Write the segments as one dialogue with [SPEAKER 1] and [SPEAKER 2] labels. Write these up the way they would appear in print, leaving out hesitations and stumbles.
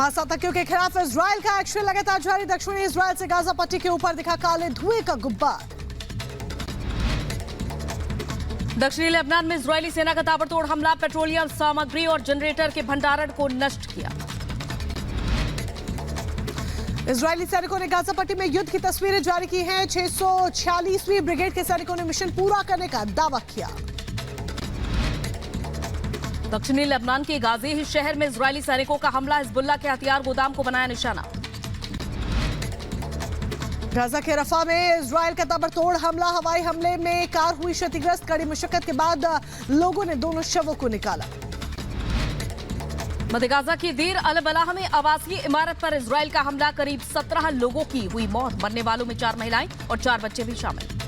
[SPEAKER 1] Hamas आतंकियों के खिलाफ इजराइल का एक्शन लगातार जारी। दक्षिणी इजराइल से गाजा पट्टी के ऊपर दिखा काले धुएं का गुब्बार।
[SPEAKER 2] दक्षिणी लेबनान में इजरायली सेना का ताबड़तोड़ हमला, पेट्रोलियम सामग्री और जनरेटर के भंडारण को नष्ट किया।
[SPEAKER 1] इजरायली सैनिकों ने गाजा पट्टी में युद्ध की तस्वीरें जारी की हैं। 646वीं ब्रिगेड के सैनिकों ने मिशन पूरा करने का दावा किया।
[SPEAKER 2] दक्षिणी लेबनान के गाजी शहर में इजरायली सैनिकों का हमला, हिजबुल्लाह के हथियार गोदाम को बनाया निशाना।
[SPEAKER 1] गाजा के रफा में इजराइल का ताबड़तोड़ हमला, हवाई हमले में कार हुई क्षतिग्रस्त। कड़ी मुशक्कत के बाद लोगों ने दोनों शवों को निकाला।
[SPEAKER 2] मध्य गाजा की दीर अल बलाह में आवासीय इमारत पर इजराइल का हमला, करीब 17 लोगों की हुई मौत। मरने वालों में 4 महिलाएं और 4 बच्चे भी शामिल।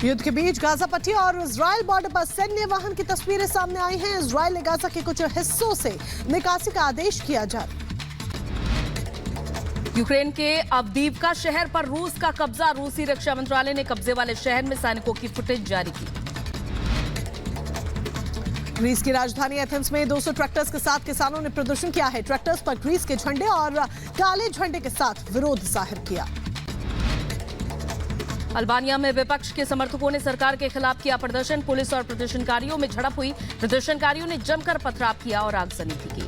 [SPEAKER 1] युद्ध के बीच गाजा पट्टी और इजराइल बॉर्डर पर सैन्य वाहन की तस्वीरें सामने आई हैं। इजराइल ने गाजा के कुछ हिस्सों से निकासी का आदेश किया जारी।
[SPEAKER 2] यूक्रेन के अवदीवका शहर पर रूस का कब्जा, रूसी रक्षा मंत्रालय ने कब्जे वाले शहर में सैनिकों की फुटेज जारी की।
[SPEAKER 1] ग्रीस की राजधानी एथेंस में 200 ट्रैक्टर्स के साथ किसानों ने प्रदर्शन किया है। ट्रैक्टर्स पर ग्रीस के झंडे और काले झंडे के साथ विरोध जाहिर किया।
[SPEAKER 2] अल्बानिया में विपक्ष के समर्थकों ने सरकार के खिलाफ किया प्रदर्शन। पुलिस और प्रदर्शनकारियों में झड़प हुई। प्रदर्शनकारियों ने जमकर पथराव किया और आगजनी भी की।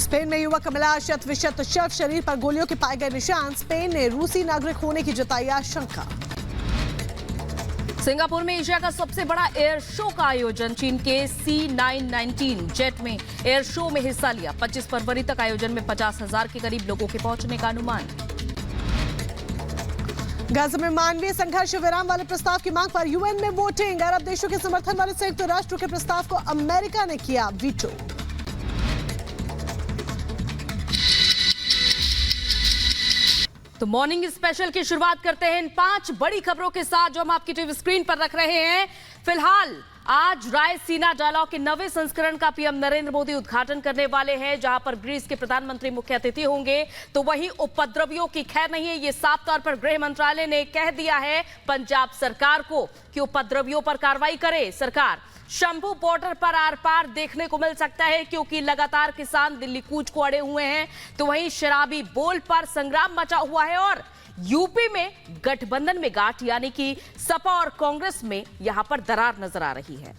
[SPEAKER 1] स्पेन में युवक का मिला शत विशत शव, शरीर पर गोलियों के पाए गए निशान। स्पेन ने रूसी नागरिक होने की जताई आशंका।
[SPEAKER 2] सिंगापुर में एशिया का सबसे बड़ा एयर शो का आयोजन, चीन के C919 जेट में एयर शो में हिस्सा लिया। 25 फरवरी तक आयोजन में 50,000 के करीब लोगों के पहुंचने का अनुमान।
[SPEAKER 1] गाजा में मानवीय संघर्ष विराम वाले प्रस्ताव की मांग पर यूएन में वोटिंग। अरब देशों के समर्थन वाले संयुक्त राष्ट्र के प्रस्ताव को अमेरिका ने किया वीटो।
[SPEAKER 2] तो मॉर्निंग स्पेशल की शुरुआत करते हैं इन 5 बड़ी खबरों के साथ जो हम आपकी टीवी स्क्रीन पर रख रहे हैं। फिलहाल आज रायसीना डायलॉग के 9वें संस्करण का पीएम नरेंद्र मोदी उद्घाटन करने वाले हैं, जहां पर ग्रीस के प्रधानमंत्री मुख्य अतिथि होंगे। तो वहीं उपद्रवियों की खैर नहीं है, ये साफ तौर पर गृह मंत्रालय ने कह दिया है पंजाब सरकार को कि उपद्रवियों पर कार्रवाई करे सरकार। शंभू बॉर्डर पर आर पार देखने को मिल सकता है, क्योंकि लगातार किसान दिल्ली कूच को अड़े हुए हैं। तो वहीं शराबी बोल पर संग्राम मचा हुआ है और यूपी में गठबंधन में गांठ, यानी कि सपा और कांग्रेस में यहां पर दरार नजर आ रही है।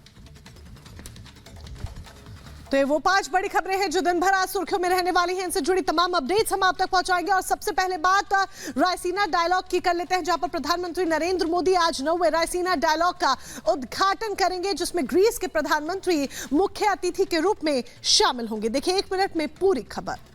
[SPEAKER 1] तो ये वो 5 बड़ी खबरें हैं जो दिन भर आज सुर्खियों में रहने वाली हैं। इनसे जुड़ी तमाम अपडेट्स हम आप तक पहुंचाएंगे। और सबसे पहले बात रायसीना डायलॉग की कर लेते हैं, जहां पर प्रधानमंत्री नरेंद्र मोदी आज 9वें रायसीना डायलॉग का उद्घाटन करेंगे, जिसमें ग्रीस के प्रधानमंत्री मुख्य अतिथि के रूप में शामिल होंगे। देखिए 1 मिनट में पूरी खबर।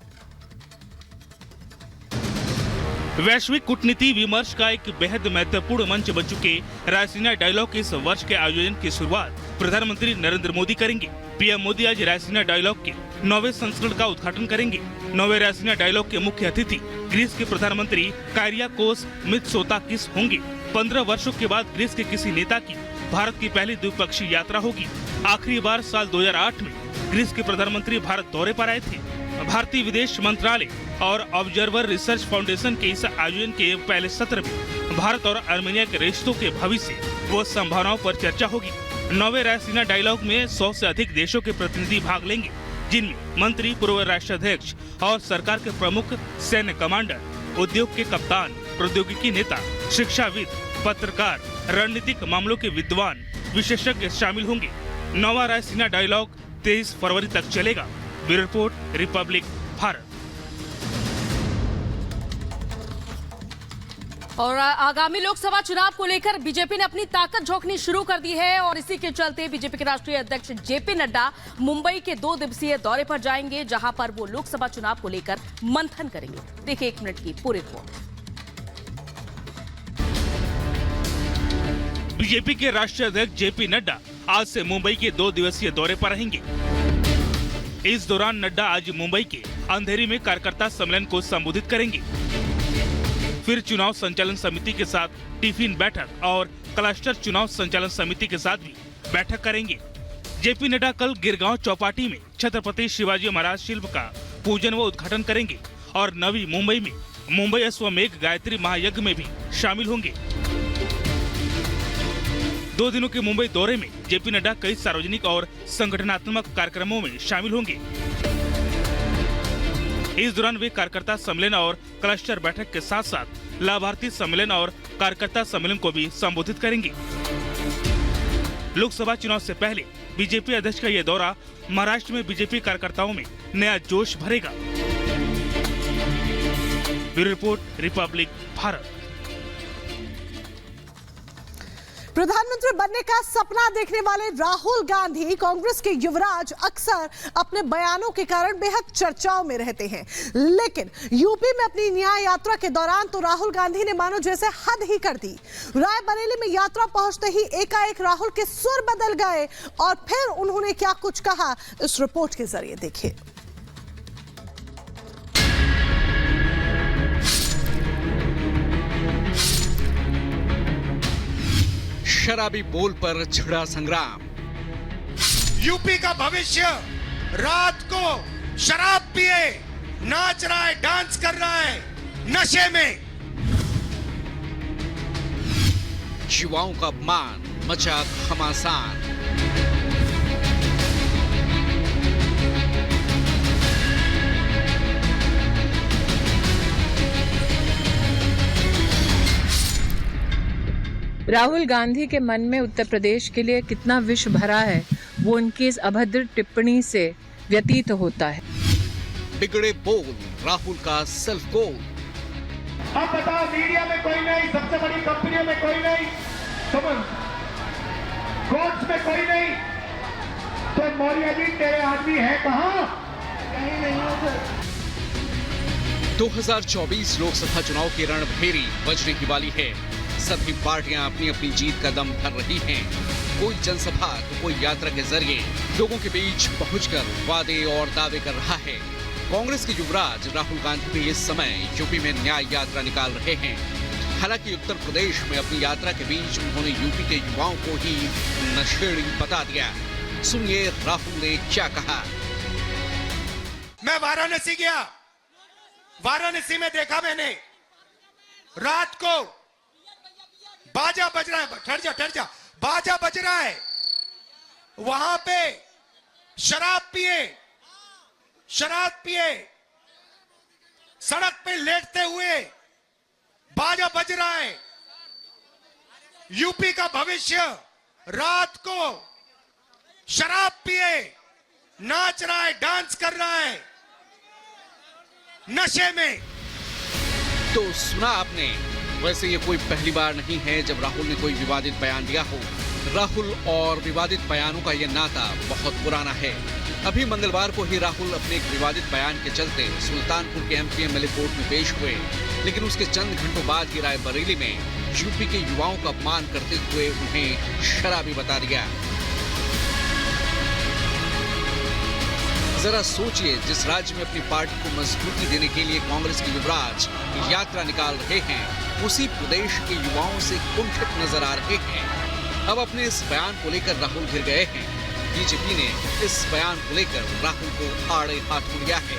[SPEAKER 3] वैश्विक कूटनीति विमर्श का एक बेहद महत्वपूर्ण मंच बन चुके रायसीना डायलॉग के इस वर्ष के आयोजन की शुरुआत प्रधानमंत्री नरेंद्र मोदी करेंगे। पीएम मोदी आज रायसीना डायलॉग के 9वें संस्करण का उद्घाटन करेंगे। 9वें रायसीना डायलॉग के मुख्य अतिथि ग्रीस के प्रधानमंत्री कायरियाकोस मित्सोताकिस होंगे। 15 वर्षों के बाद ग्रीस के किसी नेता की भारत की पहली द्विपक्षीय यात्रा होगी। आखिरी बार साल 2008 में ग्रीस के प्रधानमंत्री भारत दौरे पर आए थे। भारतीय विदेश मंत्रालय और ऑब्जर्वर रिसर्च फाउंडेशन के इस आयोजन के पहले सत्र में भारत और आर्मेनिया के रिश्तों के भविष्य व संभावनाओं पर चर्चा होगी। 9वें रायसीना डायलॉग में 100 से अधिक देशों के प्रतिनिधि भाग लेंगे, जिनमें मंत्री, पूर्व राष्ट्राध्यक्ष और सरकार के प्रमुख, सैन्य कमांडर, उद्योग के कप्तान, प्रौद्योगिकी नेता, शिक्षाविद, पत्रकार, रणनीतिक मामलों के विद्वान, विशेषज्ञ शामिल होंगे। 9वां रायसीना डायलॉग 23 फरवरी तक चलेगा। Bureau report, Republic Bharat.
[SPEAKER 2] और आगामी लोकसभा चुनाव को लेकर बीजेपी ने अपनी ताकत झोंकनी शुरू कर दी है और इसी के चलते बीजेपी के राष्ट्रीय अध्यक्ष जेपी नड्डा मुंबई के 2 दिवसीय दौरे पर जाएंगे, जहां पर वो लोकसभा चुनाव को लेकर मंथन करेंगे। देखिए 1 मिनट की पूरी रिपोर्ट।
[SPEAKER 3] बीजेपी के राष्ट्रीय अध्यक्ष जेपी नड्डा आज से मुंबई के 2 दिवसीय दौरे पर रहेंगे। इस दौरान नड्डा आज मुंबई के अंधेरी में कार्यकर्ता सम्मेलन को संबोधित करेंगे। फिर चुनाव संचालन समिति के साथ टिफिन बैठक और क्लस्टर चुनाव संचालन समिति के साथ भी बैठक करेंगे। जेपी नड्डा कल गिरगांव चौपाटी में छत्रपति शिवाजी महाराज शिल्प का पूजन व उद्घाटन करेंगे और नवी मुंबई में मुंबई अश्वमेघ गायत्री महायज्ञ में भी शामिल होंगे। 2 दिनों के मुंबई दौरे में जेपी नड्डा कई सार्वजनिक और संगठनात्मक कार्यक्रमों में शामिल होंगे। इस दौरान वे कार्यकर्ता सम्मेलन और क्लस्टर बैठक के साथ साथ लाभार्थी सम्मेलन और कार्यकर्ता सम्मेलन को भी संबोधित करेंगे। लोकसभा चुनाव से पहले बीजेपी अध्यक्ष का यह दौरा महाराष्ट्र में बीजेपी कार्यकर्ताओं में नया जोश भरेगा। Bureau report, Republic Bharat.
[SPEAKER 1] प्रधानमंत्री बनने का सपना देखने वाले राहुल गांधी कांग्रेस के युवराज अक्सर अपने बयानों के कारण बेहद चर्चाओं में रहते हैं, लेकिन यूपी में अपनी न्याय यात्रा के दौरान तो राहुल गांधी ने मानो जैसे हद ही कर दी। रायबरेली में यात्रा पहुंचते ही एकाएक राहुल के सुर बदल गए और फिर उन्होंने क्या कुछ कहा, इस रिपोर्ट के जरिए देखिए।
[SPEAKER 4] शराबी बोल पर छिड़ा संग्राम।
[SPEAKER 5] यूपी का भविष्य रात को शराब पिए नाच रहा है, डांस कर रहा है नशे में।
[SPEAKER 4] युवाओं का अपमान, मचा घमासान।
[SPEAKER 6] राहुल गांधी के मन में उत्तर प्रदेश के लिए कितना विष भरा है, वो उनकी इस अभद्र टिप्पणी से व्यतीत होता है।
[SPEAKER 4] बिगड़े बोल, राहुल का सेल्फ गोल।
[SPEAKER 5] अब बताओ, मीडिया में कोई नहीं, सबसे बड़ी कंपनियों में कोई नहीं, कोर्ट्स में कोई नहीं, तो मौर्य जी तेरे आदमी है कहां? कहीं नहीं हो।
[SPEAKER 4] 2024 लोकसभा चुनाव की रणभेरी बजने की वाली है। सभी पार्टियां अपनी अपनी जीत का दम भर रही हैं। कोई जनसभा तो कोई यात्रा के जरिए लोगों के बीच पहुंचकर वादे और दावे कर रहा है। कांग्रेस के युवराज राहुल गांधी भी इस समय यूपी में न्याय यात्रा निकाल रहे हैं। हालांकि उत्तर प्रदेश में अपनी यात्रा के बीच उन्होंने यूपी के युवाओं को ही नशेड़ी बता दिया। सुनिए राहुल ने क्या कहा।
[SPEAKER 5] मैं वाराणसी गया, वाराणसी में देखा मैंने रात को बाजा बज रहा है, ठहर जा, बाजा बज रहा है, वहां पे शराब पिए सड़क पे लेटते हुए बाजा बज रहा है। यूपी का भविष्य रात को शराब पिए नाच रहा है, डांस कर रहा है नशे में।
[SPEAKER 4] तो सुना आपने, वैसे ये कोई पहली बार नहीं है जब राहुल ने कोई विवादित बयान दिया हो। राहुल और विवादित बयानों का ये नाता बहुत पुराना है। अभी मंगलवार को ही राहुल अपने एक विवादित बयान के चलते सुल्तानपुर के एमपीएमएलए कोर्ट में पेश हुए, लेकिन उसके चंद घंटों बाद ही रायबरेली में यूपी के युवाओं का अपमान करते हुए उन्हें शराबी बता दिया। जरा सोचिए, जिस राज्य में अपनी पार्टी को मजबूती देने के लिए कांग्रेस के युवराज यात्रा निकाल रहे हैं, उसी प्रदेश के युवाओं से कुंठित नजर आ रहे हैं। अब अपने इस बयान को लेकर राहुल घिर गए हैं। बीजेपी ने इस बयान को लेकर राहुल को आड़े हाथ लिया है।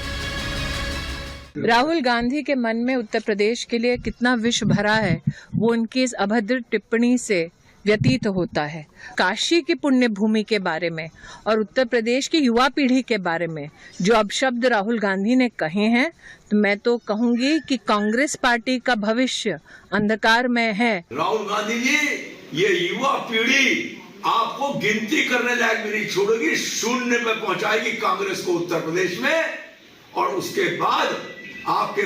[SPEAKER 6] राहुल गांधी के मन में उत्तर प्रदेश के लिए कितना विष भरा है, वो उनकी इस अभद्र टिप्पणी से व्यतीत होता है। काशी की पुण्य भूमि के बारे में और उत्तर प्रदेश की युवा पीढ़ी के बारे में जो अपशब्द राहुल गांधी ने कहे हैं, तो मैं तो कहूंगी कि कांग्रेस पार्टी का भविष्य अंधकार में है।
[SPEAKER 7] राहुल गांधी जी, ये युवा पीढ़ी आपको गिनती करने लायक भी नहीं छोड़ेगी, शून्य पे पहुंचाएगी कांग्रेस को उत्तर प्रदेश में, और उसके बाद आपके